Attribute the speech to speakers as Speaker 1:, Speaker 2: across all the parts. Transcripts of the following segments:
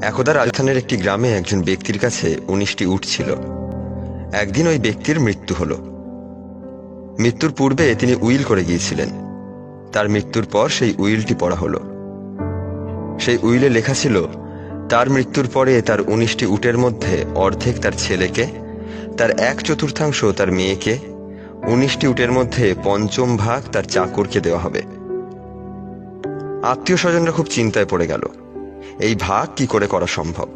Speaker 1: একদা রাজস্থানের একটি গ্রামে একজন ব্যক্তির কাছে 19টি উট ছিল। একদিন ওই ব্যক্তির মৃত্যু হল। মৃত্যুর পূর্বে তিনি উইল করে গিয়েছিলেন। তার মৃত্যুর পর সেই উইলটি পড়া হলো। সেই উইলে লেখা ছিল, তার মৃত্যুর পরে তার 19টি উটের মধ্যে অর্ধেক তার ছেলেকে, তার 1/4 তার মেয়েকে, 19টি উটের মধ্যে 1/5 ভাগ তার চাকরকে দেওয়া হবে। আত্মীয় স্বজনরা খুব চিন্তায় পড়ে গেল, এই ভাগ কি করে করা সম্ভব?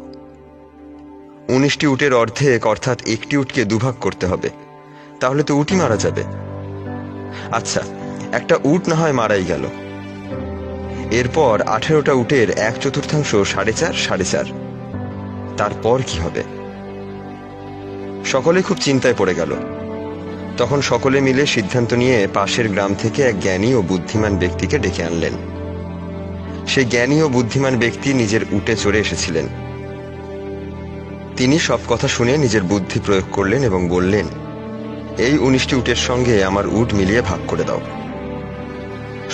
Speaker 1: 19টি উটের অর্ধেক অর্থাৎ একটি উটকে দুভাগ করতে হবে, তাহলে তো উটই মারা যাবে। আচ্ছা, একটা উট না হয় মারাই গেল। এরপর 18টা উটের 1/4 4.5 তারপর কি হবে? সকলে খুব চিন্তায় পড়ে গেল। তখন সকলে মিলে সিদ্ধান্ত নিয়ে পাশের গ্রাম থেকে এক জ্ঞানী ও বুদ্ধিমান ব্যক্তিকে ডেকে আনলেন। সেই জ্ঞানী ও বুদ্ধিমান ব্যক্তি নিজের উটে চড়ে এসেছিলেন। তিনি সব কথা শুনে নিজের বুদ্ধি প্রয়োগ করলেন এবং বললেন, এই 19টি উটের সঙ্গে আমার উট মিলিয়ে ভাগ করে দাও।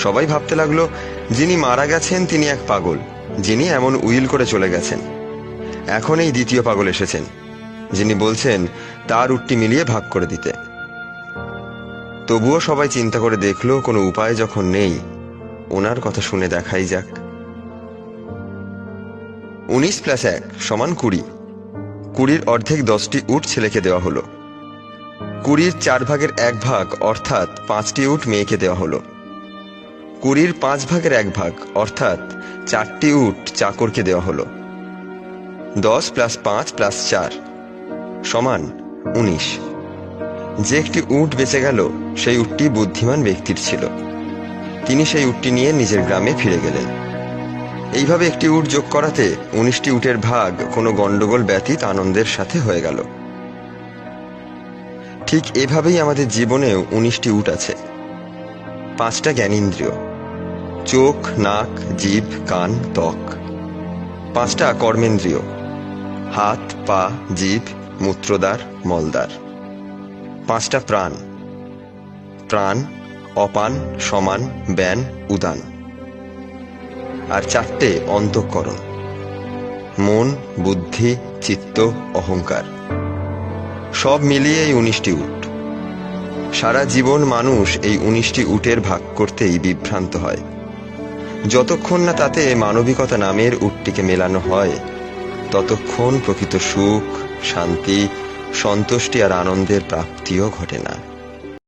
Speaker 1: সবাই ভাবতে লাগলো, যিনি মারা গেছেন তিনি এক পাগল, যিনি এমন উইল করে চলে গেছেন। এখন এই দ্বিতীয় পাগল এসেছেন, যিনি বলছেন তার উটটি মিলিয়ে ভাগ করে দিতে। তবুও সবাই চিন্তা করে দেখলো, কোনো উপায় যখন নেই, ওনার কথা শুনে দেখাই যাক। 19 + 1 = 20। 20-র অর্ধেক 10টি উট ছেলেকে দেওয়া হলো। 20-র 4 ভাগের 1 ভাগ অর্থাৎ 5টি উট মেয়েকে দেওয়া হলো। 20-র 5 ভাগের 1 ভাগ অর্থাৎ 4টি উট চাকরকে দেওয়া হলো। 10 + 5 + 4 = 19। যে একটি উট বেঁচে গেল, সেই উটটি বুদ্ধিমান ব্যক্তির ছিল। তিনি সেই উটটি নিয়ে নিজের গ্রামে ফিরে গেলেন। এইভাবে একটি উট যোগ করাতে 19টি উটের ভাগ কোনো গন্ডগোল ব্যতীত আনন্দের সাথে হয়ে গেল। ঠিক এভাবেই আমাদের জীবনেও 19টি উট আছে। 5টা জ্ঞানেন্দ্রিয়: চোখ, নাক, জিভ, কান, ত্বক। 5টা কর্মেন্দ্রিয়: হাত, পা, জিভ, মূত্রদ্বার, মলদ্বার। 5টা প্রাণ: প্রাণ, অপান, সমান, ব্যান, উদান। আর 4টে অন্তঃকরণ: মন, বুদ্ধি, চিত্ত, অহংকার। সব মিলিয়ে এই 19টি উট। সারা জীবন মানুষ এই 19টি উটের ভাগ করতেই বিভ্রান্ত হয়। যতক্ষণ না তাতে মানবিকতা নামের উটটিকে মেলানো হয়, ততক্ষণ প্রকৃত সুখ, শান্তি, সন্তুষ্টি আর আনন্দের প্রাপ্তিও ঘটে না।